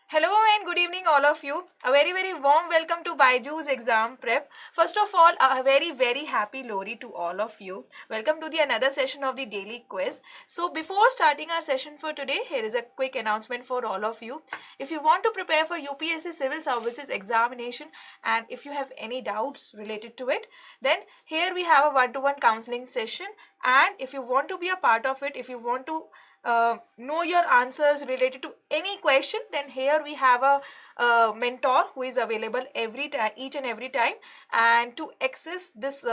Hello and good evening all of you. A very warm welcome to Baiju's exam prep. First of all, a very happy Lori to all of you. Welcome to the another session of the daily quiz. So before starting our session for today, here is a quick announcement for all of you. If you want to prepare for UPSC Civil Services examination and if you have any doubts related to it, then here we have a one-to-one counseling session, and if you want to be a part of it, if you want to know your answers related to any question, then here we have a mentor who is available every time, each and every time. And to access this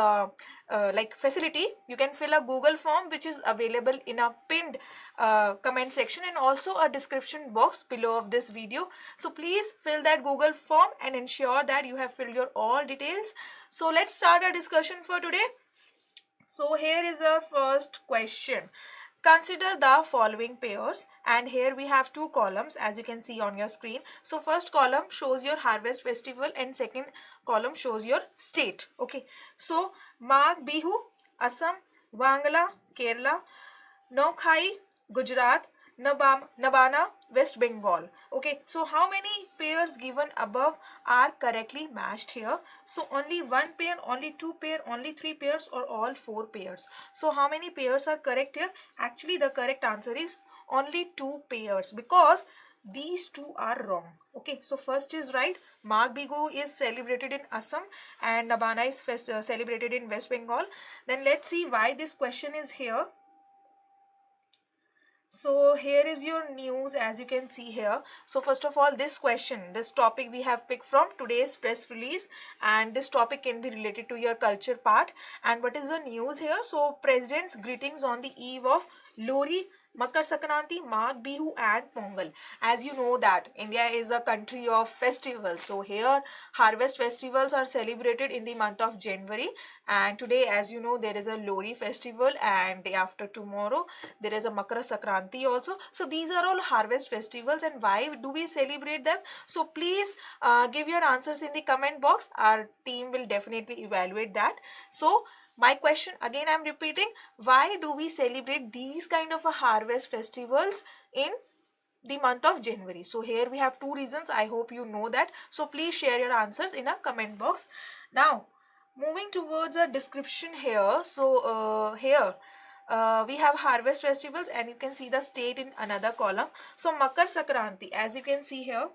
like facility, you can fill a Google form which is available in a pinned comment section and also a description box below of this video. So please fill that Google form and ensure that you have filled your all details. So let's start our discussion for today. So here is our first question. Consider the following pairs, and here we have two columns as you can see on your screen. So first column shows your harvest festival and second column shows your state. Okay, so Magh Bihu, Assam; Wangala, Kerala; Noakhai, Gujarat; Nabana, West Bengal. Okay, so how many pairs given above are correctly matched here? So only one pair, only two pair, only three pairs, or all four pairs? So how many pairs are correct here? Actually the correct answer is only two pairs, because these two are wrong. Okay, so first is right. Magh Bihu is celebrated in Assam and Nabana is celebrated in West Bengal. Then let's see why this question is here. So here is your news as you can see here. So first of all, this question, this topic we have picked from today's press release, and this topic can be related to your culture part. And what is the news here? So President's greetings on the eve of Lori, Makar Sankranti, Magh Bihu and Pongal. As you know that India is a country of festivals. So here harvest festivals are celebrated in the month of January, and today, as you know, there is a Lori festival, and day after tomorrow there is a Makar Sankranti also. So these are all harvest festivals, and why do we celebrate them? So please give your answers in the comment box. Our team will definitely evaluate that. So my question again, I'm repeating, why do we celebrate these kind of a harvest festivals in the month of January? So here we have two reasons. I hope you know that. So please share your answers in a comment box. Now moving towards a description here. So here we have harvest festivals, and you can see the state in another column. So Makar Sankranti, as you can see here.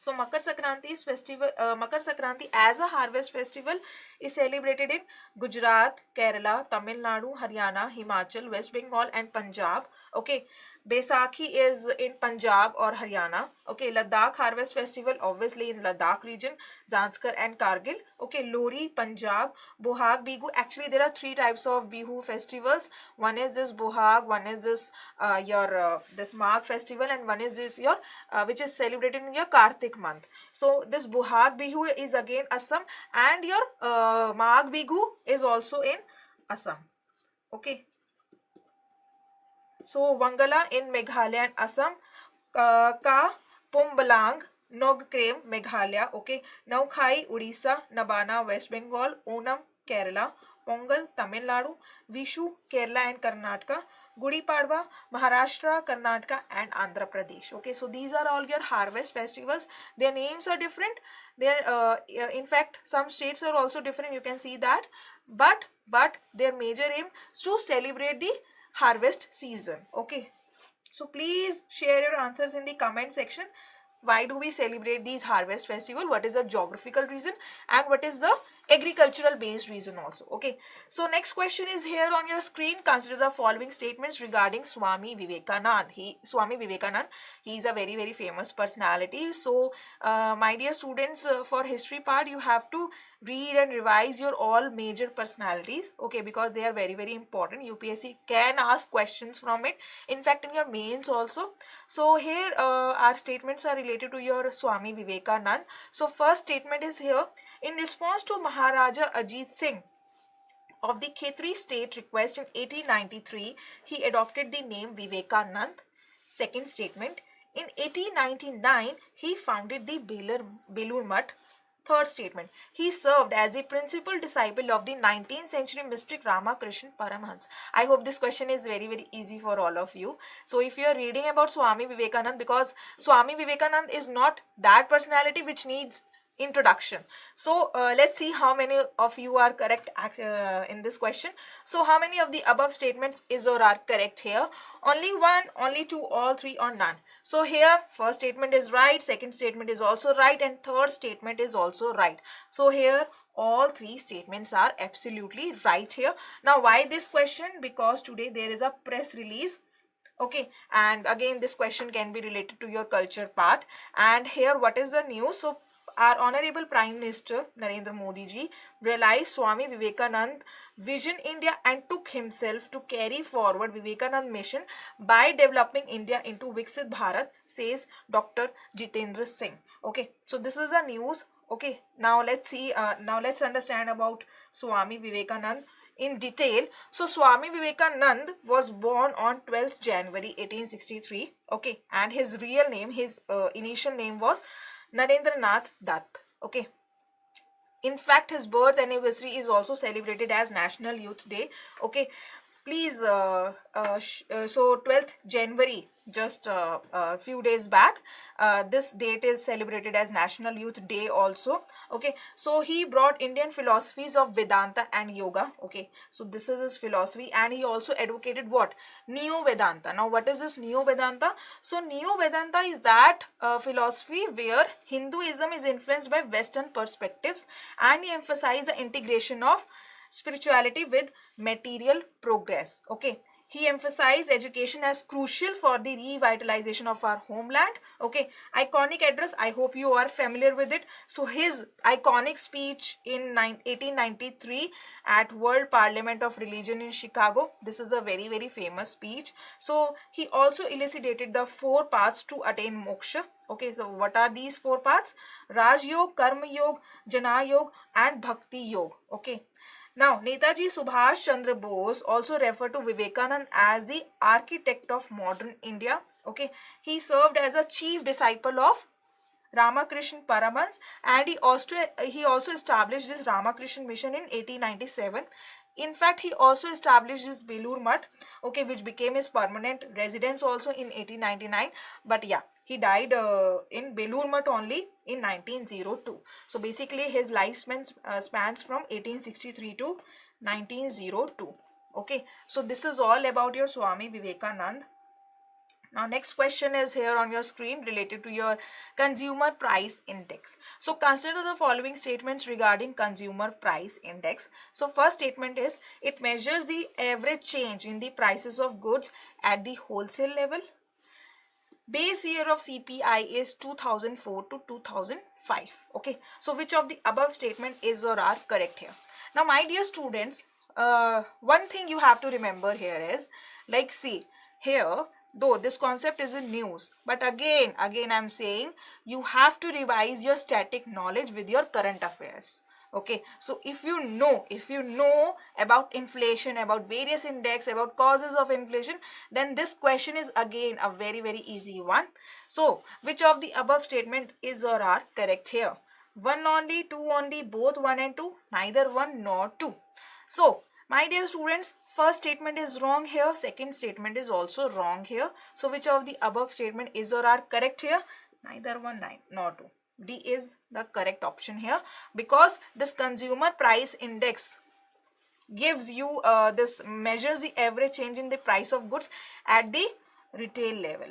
So Makar Sankranti is festival. Makar Sankranti as a harvest festival is celebrated in Gujarat, Kerala, Tamil Nadu, Haryana, Himachal, West Bengal and Punjab. Okay, Baisakhi is in Punjab or Haryana. Okay, Ladakh harvest festival obviously in Ladakh region, Zanskar and Kargil. Okay, Lori, Punjab. Bohag Bihu. Actually, there are three types of Bihu festivals. One is this Bohag, one is this your this Magh festival, and one is this your which is celebrated in your Kartik month. So this Bohag Bihu is again Assam, and your Magh Bihu is also in Assam. Okay. So Wangala in Meghalaya and Assam, Ka Pumbalang, Nogkrem, Meghalaya. Okay. Noakhai, Odisha; Nabana, West Bengal; Onam, Kerala; Pongal, Tamil Nadu; Vishu, Kerala and Karnataka; Gudi Padwa, Maharashtra, Karnataka and Andhra Pradesh. Okay, so these are all your harvest festivals. Their names are different. In fact, some states are also different. You can see that, but their major aim is to celebrate the harvest season. Okay, so please share your answers in the comment section. Why do we celebrate these harvest festival? What is the geographical reason, and what is the agricultural based reason also? Okay, so next question is here on your screen. Consider the following statements regarding Swami Vivekanand. Swami Vivekanand, he is a very famous personality. So my dear students, for history part you have to read and revise your all major personalities. Okay, because they are very important. UPSC can ask questions from it, in fact in your mains also. So here our statements are related to your Swami Vivekanand. So first statement is here: in response to Maharaja Ajit Singh of the Khetri state request in 1893, he adopted the name Vivekanand. Second statement: in 1899, he founded the Belur Mutt. Third statement, he served as a principal disciple of the 19th century mystic Ramakrishna Paramhans. I hope this question is very, very easy for all of you. So if you are reading about Swami Vivekanand, because Swami Vivekanand is not that personality which needs introduction. So let's see how many of you are correct in this question. So how many of the above statements is or are correct here? Only one, only two, all three, or none? So here first statement is right, second statement is also right, and third statement is also right. So here all three statements are absolutely right here. Now why this question? Because today there is a press release. Okay, and again this question can be related to your culture part. And here what is the news? So our Honorable Prime Minister Narendra Modi ji realized Swami Vivekanand vision India and took himself to carry forward Vivekanand mission by developing India into Viksit Bharat, says Dr. Jitendra Singh. Okay, so this is the news. Okay, now let's see, now let's understand about Swami Vivekanand in detail. So Swami Vivekanand was born on 12th January 1863. Okay, and his real name, his initial name was Narendranath Dutt. Okay. In fact, his birth anniversary is also celebrated as National Youth Day. Okay. Please, so 12th January, just a few days back, this date is celebrated as National Youth Day also. Okay, so he brought Indian philosophies of Vedanta and Yoga. Okay, so this is his philosophy, and he also advocated what? Neo Vedanta. Now what is this Neo Vedanta? So Neo Vedanta is that philosophy where Hinduism is influenced by Western perspectives, and he emphasized the integration of spirituality with material progress. Okay, he emphasized education as crucial for the revitalization of our homeland. Okay, iconic address, I hope you are familiar with it. So his iconic speech in 1893 at World Parliament of Religion in Chicago, this is a very, very famous speech. So he also elucidated the four paths to attain moksha. Okay, so what are these four paths? Raj Yoga, Karma Yoga, Jnana Yoga, and Bhakti Yoga. Okay, now, Netaji Subhash Chandra Bose also referred to Vivekanand as the architect of modern India. Okay, he served as a chief disciple of Ramakrishna Paramhans, and he also established this Ramakrishna mission in 1897. In fact, he also established this Belur Mutt, okay, which became his permanent residence also in 1899. But yeah, he died in Belur Mutt only in 1902. So basically, his lifespan spans from 1863 to 1902. Okay, so this is all about your Swami Vivekanand. Now next question is here on your screen related to your consumer price index. So consider the following statements regarding consumer price index. So first statement is it measures the average change in the prices of goods at the wholesale level. Base year of CPI is 2004 to 2005. Okay, so which of the above statement is or are correct here? Now my dear students, one thing you have to remember here is, like, see here, though this concept is in news, but again I'm saying you have to revise your static knowledge with your current affairs. Okay, so if you know about inflation, about various index, about causes of inflation, then this question is again a very, very easy one. So which of the above statement is or are correct here? One only, two only, both one and two, neither one nor two. So my dear students, first statement is wrong here, second statement is also wrong here. So which of the above statement is or are correct here? Neither one nor two. D is the correct option here, because this consumer price index gives you this measures the average change in the price of goods at the retail level,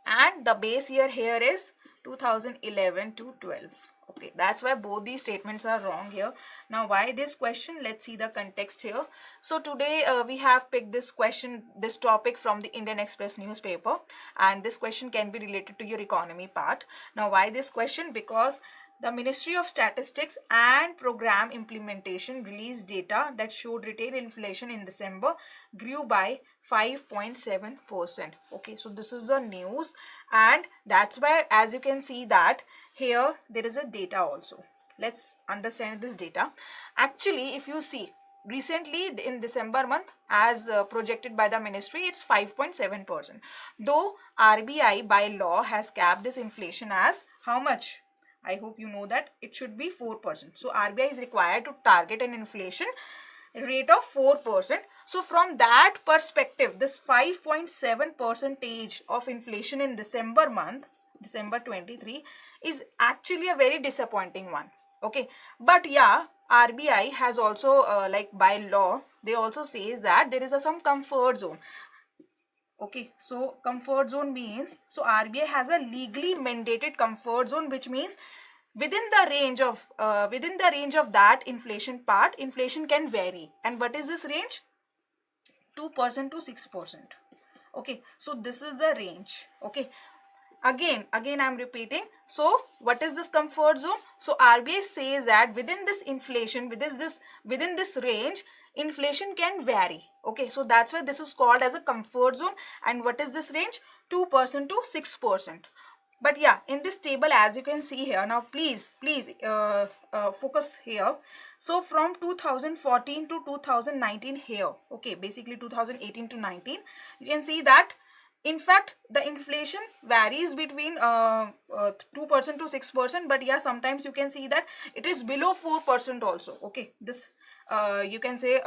and the base year here is 2011 to 12. Okay, that's why both these statements are wrong here. Now why this question? Let's see the context here. So today we have picked this question, this topic from the Indian Express newspaper, and this question can be related to your economy part. Now why this question? Because the Ministry of Statistics and Program Implementation released data that showed retail inflation in December grew by 5.7%. Okay, so this is the news, and that's why, as you can see that here there is a data also. Let's understand this data. Actually, if you see, recently in December month, as projected by the ministry, it's 5.7%. Though RBI by law has capped this inflation as how much? I hope you know that it should be 4%. So RBI is required to target an inflation rate of 4%. So from that perspective, this 5.7 percentage of inflation in December month, December 23, is actually a very disappointing one. Okay, but yeah, RBI has also like by law, they also says that there is some comfort zone. Okay, so comfort zone means, so RBI has a legally mandated comfort zone, which means within the range of that inflation part, inflation can vary. And what is this range? 2% to 6%. Okay, so this is the range. Okay, again I'm repeating. So what is this comfort zone? So RBI says that within this inflation, within this range, inflation can vary. Okay, so that's why this is called as a comfort zone. And what is this range? 2% to 6%. But yeah, in this table, as you can see here, now please focus here. So from 2014 to 2019 here, okay, basically 2018 to 19, you can see that in fact the inflation varies between 2% to 6%. But yeah, sometimes you can see that it is below 4% also. Okay, this you can say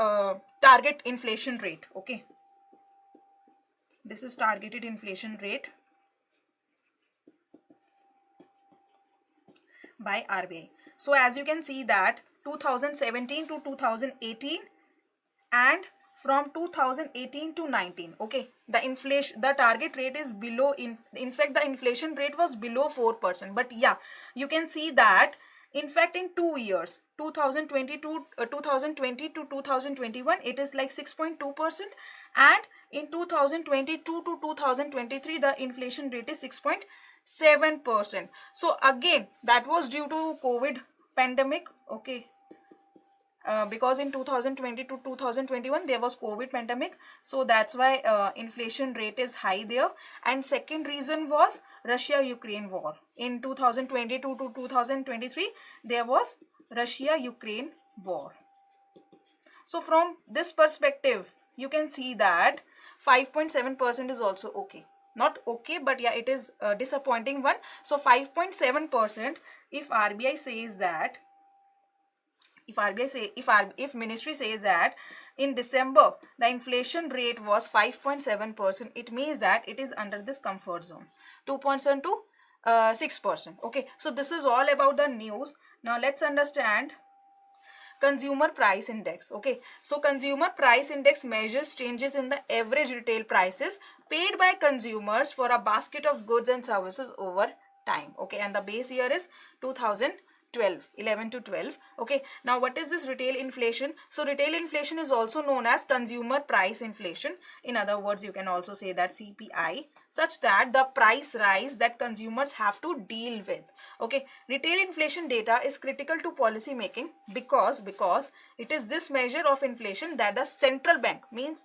target inflation rate. Okay, this is targeted inflation rate by RBI. So as you can see that 2017 to 2018 and from 2018 to 19, okay, the target rate is below, in fact the inflation rate was below 4%. But yeah, you can see that in fact in 2 years, 2020 to 2021, it is like 6.2%, and in 2022 to 2023 the inflation rate is 6.7%. So again, that was due to COVID pandemic. Okay, because in 2020 to 2021 there was COVID pandemic, so that's why inflation rate is high there. And second reason was Russia Ukraine war. In 2022 to 2023 there was Russia Ukraine war. So from this perspective, you can see that 5.7% is also okay. Not okay, but yeah, it is a disappointing one. So 5.7%, if RBI says that, if ministry says that in December the inflation rate was 5.7%, it means that it is under this comfort zone, 2% to 6%. Okay, so this is all about the news. Now let's understand consumer price index. Okay, so consumer price index measures changes in the average retail prices paid by consumers for a basket of goods and services over time. Okay, and the base year is 11 to 12. Okay, now what is this retail inflation? So retail inflation is also known as consumer price inflation. In other words, you can also say that CPI, such that the price rise that consumers have to deal with. Okay, retail inflation data is critical to policy making because it is this measure of inflation that the central bank, means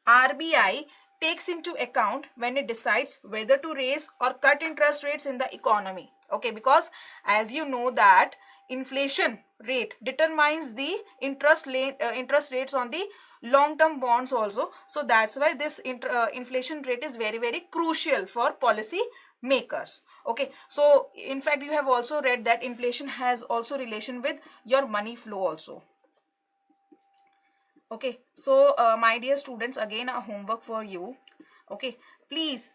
RBI, takes into account when it decides whether to raise or cut interest rates in the economy. Okay, because as you know that inflation rate determines the interest rates on the long term bonds also. So that's why this inflation rate is very crucial for policy makers. Okay, so in fact you have also read that inflation has also relation with your money flow also. Okay, so my dear students, again a homework for you. Okay, please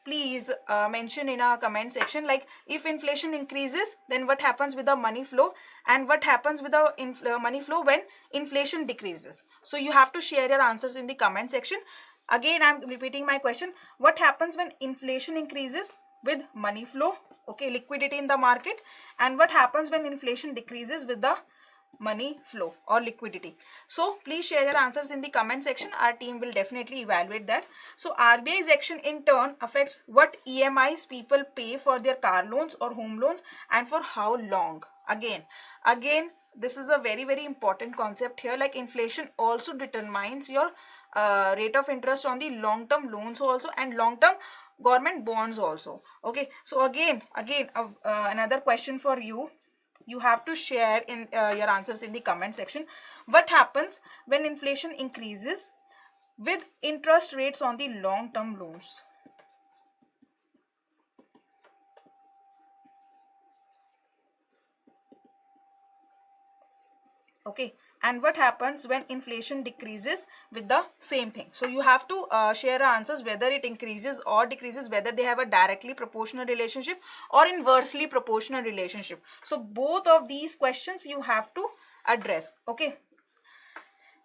mention in our comment section, like if inflation increases, then what happens with the money flow, and what happens with the money flow when inflation decreases. So you have to share your answers in the comment section. Again, I'm repeating my question: what happens when inflation increases with money flow, okay, liquidity in the market, and what happens when inflation decreases with the money flow or liquidity? So please share your answers in the comment section. Our team will definitely evaluate that. So RBI's action in turn affects what EMIs people pay for their car loans or home loans, and for how long. Again, this is a very important concept here. Like inflation also determines your rate of interest on the long term loans also, and long term government bonds also. Okay, so again another question for you. You have to share in your answers in the comment section. What happens when inflation increases with interest rates on the long term loans? Okay, and what happens when inflation decreases with the same thing? So you have to share answers whether it increases or decreases, whether they have a directly proportional relationship or inversely proportional relationship. So both of these questions you have to address. Okay.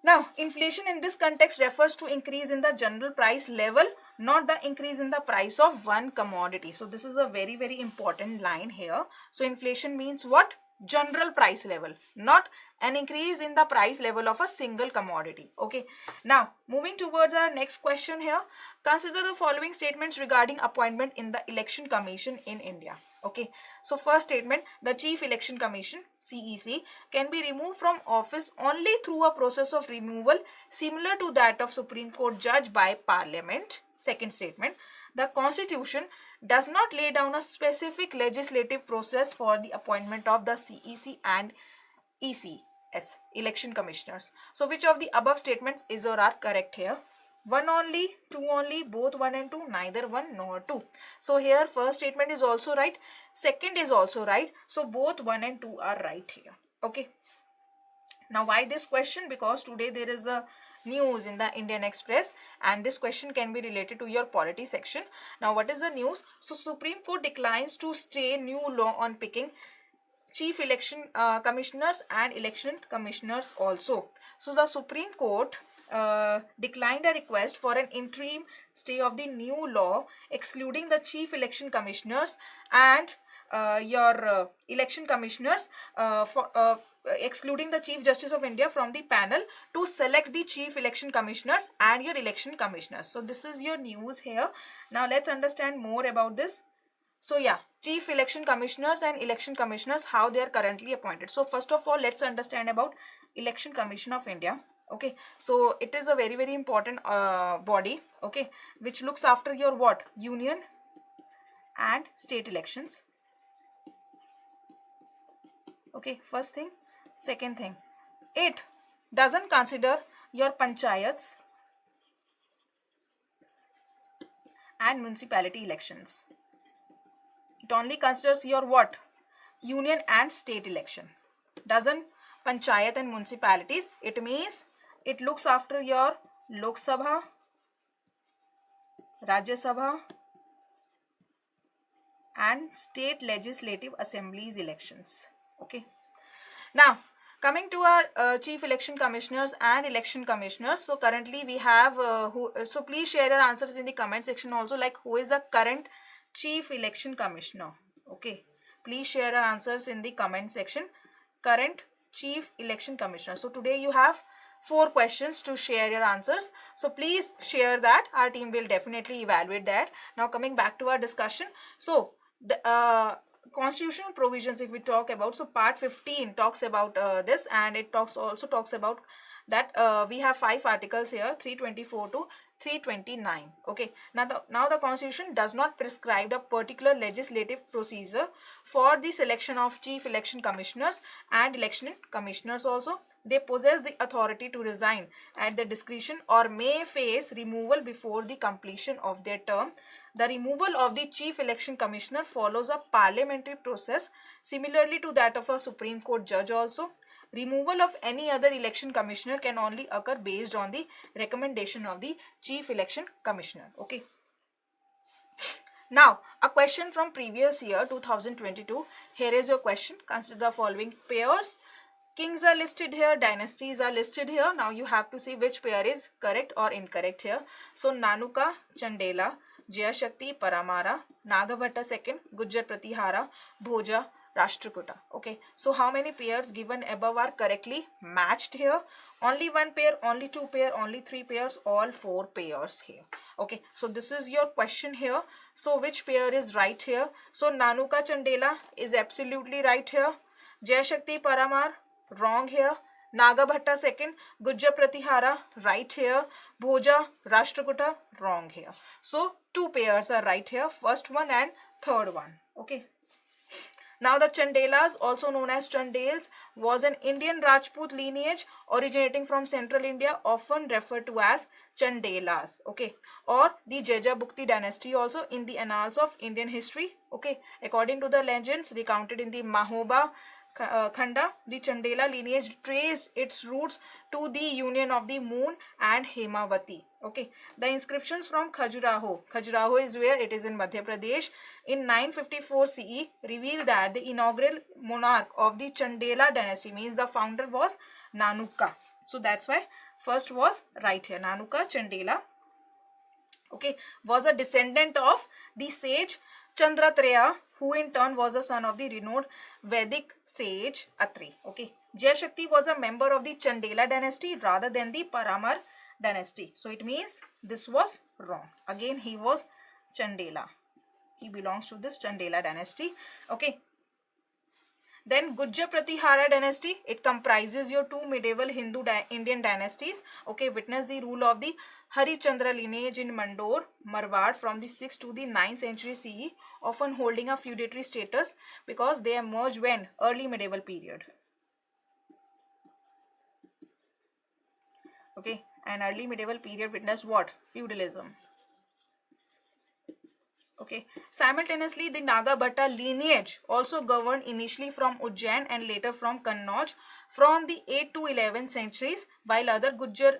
Now, inflation in this context refers to increase in the general price level, not the increase in the price of one commodity. So this is a very, very important line here. So inflation means what? General price level, not an increase in the price level of a single commodity. Okay. Now, moving towards our next question here. Consider the following statements regarding appointment in the Election Commission in India. Okay, so first statement, the Chief Election Commission CEC can be removed from office only through a process of removal similar to that of Supreme Court judge by Parliament. Second statement, the Constitution does not lay down a specific legislative process for the appointment of the CEC and ECS election commissioners. So which of the above statements is or are correct here? One only, two only, both one and two, neither one nor two. So here first statement is also right, second is also right. So both one and two are right here. Okay. Now why this question? Because today there is a news in the Indian Express and this question can be related to your polity section. Now what is the news? So Supreme Court declines to stay new law on picking chief election commissioners and election commissioners also. So the Supreme Court declined a request for an interim stay of the new law excluding the chief election commissioners and your election commissioners excluding the Chief Justice of India from the panel to select the chief election commissioners and your election commissioners. So this is your news here. Now let's understand more about this. So yeah, chief election commissioners and election commissioners, how they are currently appointed. So first of all, let's understand about Election Commission of India. Okay, so it is a very, very important body, okay, which looks after your what? Union and state elections. Okay, first thing. Second thing, it doesn't consider your panchayats and municipality elections. It only considers your what? Union and state election. Doesn't panchayat and municipalities. It means it looks after your Lok Sabha, Rajya Sabha and state legislative assemblies elections. Okay. Now, coming to our chief election commissioners and election commissioners. So currently we have so please share your answers in the comment section also, like who is the current chief election commissioner. Okay, please share your answers in the comment section. Current chief election commissioner. So today you have 4 questions to share your answers. So please share that. Our team will definitely evaluate that. Now coming back to our discussion. So the constitutional provisions, if we talk about, so part 15 talks about this, and it also talks about that we have 5 articles here, 324 to 329. Okay, now the constitution does not prescribe a particular legislative procedure for the selection of chief election commissioners and election commissioners. Also, they possess the authority to resign at their discretion or may face removal before the completion of their term. The removal of the chief election commissioner follows a parliamentary process similarly to that of a Supreme Court judge also. Removal of any other election commissioner can only occur based on the recommendation of the chief election commissioner. Okay. Now, a question from previous year 2022. Here is your question. Consider the following pairs. Kings are listed here, dynasties are listed here. Now you have to see which pair is correct or incorrect here. So Nanuka, Chandela, Jayashakti, Paramara, Nagabhatta II, Gujjar Pratihara, Bhoja, Rashtrakuta. Okay, so how many pairs given above are correctly matched here? Only 1 pair, only 2 pair, only 3 pairs, all 4 pairs here. Okay, so this is your question here. So which pair is right here? So Nanuka Chandela is absolutely right here. Jayashakti Paramar, wrong here. Nagabhatta II, Gujjar Pratihara, right here. Bhoja, Rashtrakuta, wrong here. So 2 pairs are right here, first one and third one. Okay. Now the Chandelas, also known as Chandels, was an Indian Rajput lineage originating from central India, often referred to as Chandelas. Okay, or the Jejabukti dynasty also in the annals of Indian history. Okay, according to the legends recounted in the Mahoba Khanda, the Chandela lineage traced its roots to the union of the moon and Hemavati. Okay, the inscriptions from Khajuraho is where it is in Madhya Pradesh, in 954 CE reveal that the inaugural monarch of the Chandela dynasty, means the founder was Nanuka. So that's why first was right here, Nanuka Chandela, okay, was a descendant of the sage Chandratraya, who in turn was a son of the renowned Vedic sage Atri. Okay, Jayashakti was a member of the Chandela dynasty rather than the Paramar dynasty. So it means this was wrong. Again, he was Chandela. He belongs to this Chandela dynasty. Okay. Then Gujjar Pratihara dynasty, it comprises your two medieval Hindu Indian dynasties. Okay, witness the rule of the Harichandra lineage in Mandor, Marwar from the 6th to the 9th century CE, often holding a feudatory status because they emerged when? Early medieval period. Okay, and early medieval period witnessed what? Feudalism. Okay, simultaneously the Nagabhatta lineage also governed initially from Ujjain and later from Kannauj from the 8th to 11th centuries. While other Gujjar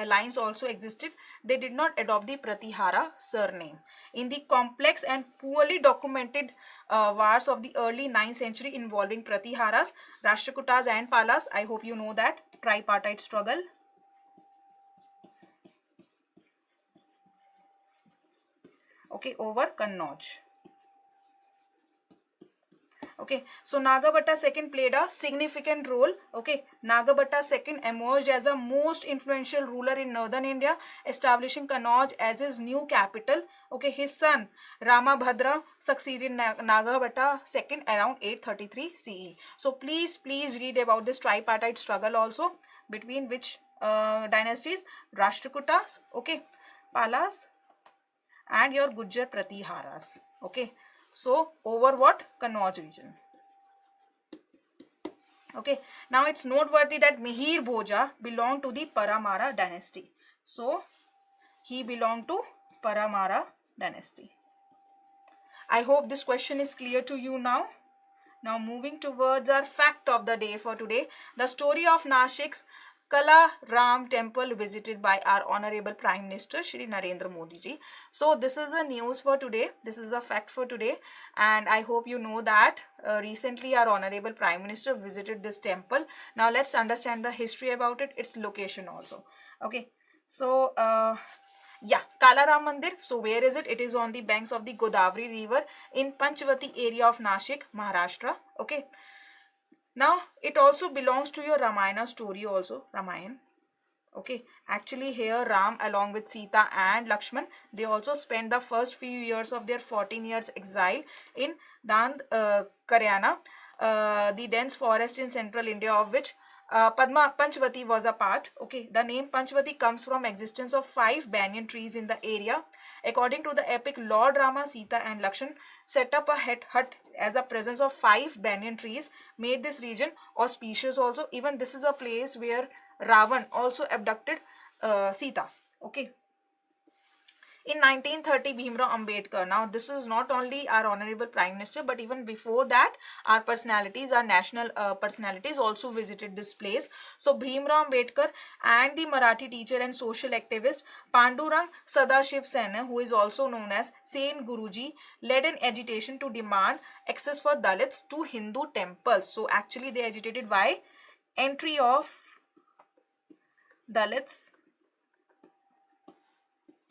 lines also existed, they did not adopt the Pratihara surname. In the complex and poorly documented wars of the early 9th century involving Pratiharas, Rashtrakutas and Palas, I hope you know that, tripartite struggle. Okay, over Kannauj. Okay, so Nagabhatta II played a significant role. Okay, Nagabhatta II emerged as the most influential ruler in northern India, establishing Kannauj as his new capital. Okay, his son Ramabhadra succeeded Nagabhatta II around 833 CE. So please read about this tripartite struggle also, between which dynasties? Rashtrakutas, okay, Palas, and your Gujjar Pratiharas. Okay, so over what? Kannauj region. Okay, now it's noteworthy that Mihir Bhoja belonged to the Paramara dynasty. So he belonged to Paramara dynasty. I hope this question is clear to you now. Now moving towards our fact of the day for today, the story of Nashik's Kala Ram temple visited by our Honorable Prime Minister Shri Narendra Modi ji. So this is a news for today. This is a fact for today, and I hope you know that recently our Honorable Prime Minister visited this temple. Now let's understand the history about it, its location also. Okay, so yeah, Kala Ram Mandir. So where is it? It is on the banks of the Godavari river in Panchavati area of Nashik, Maharashtra. Okay. Now, it also belongs to your Ramayana story also, Ramayan. Okay, actually here Ram along with Sita and Lakshman, they also spent the first few years of their 14 years exile in Dand Karyana, the dense forest in central India, of which Padma Panchavati was a part. Okay, the name Panchavati comes from existence of 5 banyan trees in the area. According to the epic, Lord Rama, Sita and Lakshan set up a hut as a presence of 5 banyan trees, made this region auspicious also. Even this is a place where Ravan also abducted Sita. Okay. In 1930, Bhimrao Ambedkar. Now, this is not only our Honorable Prime Minister, but even before that, our personalities, our national personalities also visited this place. So, Bhimrao Ambedkar and the Marathi teacher and social activist Pandurang Sadashiv Sen, who is also known as Saint Guruji, led an agitation to demand access for Dalits to Hindu temples. So, actually, they agitated why? Entry of Dalits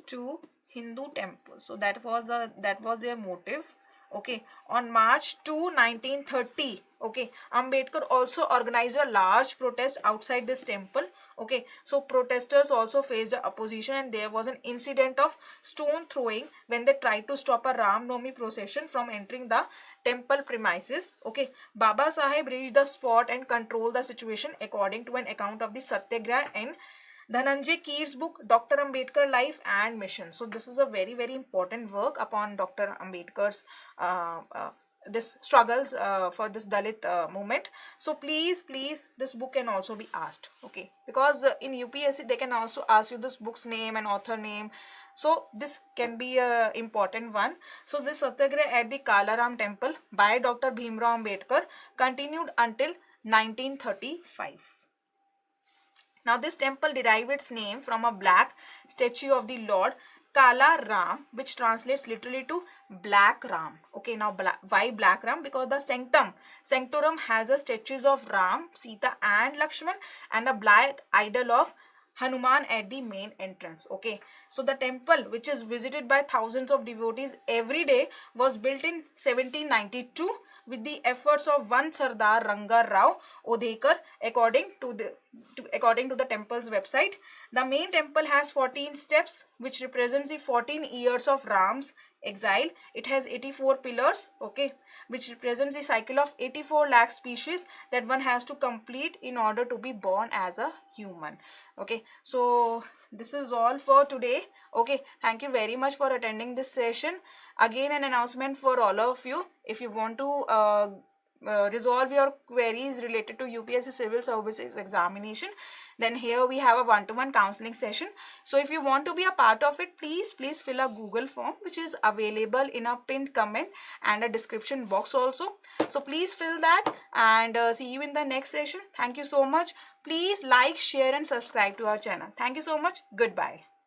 to Hindu temple. So that was their motive. Okay, on March 2, 1930, okay, Ambedkar also organized a large protest outside this temple. Okay, so protesters also faced opposition, and there was an incident of stone throwing when they tried to stop a Ram Navami procession from entering the temple premises. Okay, Baba Saheb reached the spot and controlled the situation, according to an account of the Satyagraha in Dhananjay Keer's book, Dr. Ambedkar Life and Mission. So this is a very important work upon Dr. Ambedkar's this struggles for this Dalit movement. So please this book can also be asked. Okay, because in UPSC they can also ask you this book's name and author name. So this can be a important one. So this Satyagraha at the Kalaram temple by Dr. Bhimrao Ambedkar continued until 1935. Now this temple derived its name from a black statue of the Lord Kala Ram, which translates literally to Black Ram. Okay, now why Black Ram? Because the sanctorum has a statues of Ram, Sita and Lakshman, and a black idol of Hanuman at the main entrance. Okay, so the temple, which is visited by thousands of devotees every day, was built in 1792 with the efforts of one Sardar Ranga Rao Odekar, according to the temple's website. The main temple has 14 steps, which represents the 14 years of Ram's exile. It has 84 pillars, okay, which represents the cycle of 84 lakh species that one has to complete in order to be born as a human. Okay, so this is all for today. Okay, thank you very much for attending this session. Again, an announcement for all of you. If you want to resolve your queries related to UPSC Civil Services examination, then here we have a one-to-one counseling session. So if you want to be a part of it, please fill a Google form, which is available in a pinned comment and a description box also. So please fill that, and see you in the next session. Thank you so much. Please like, share and subscribe to our channel. Thank you so much. Goodbye.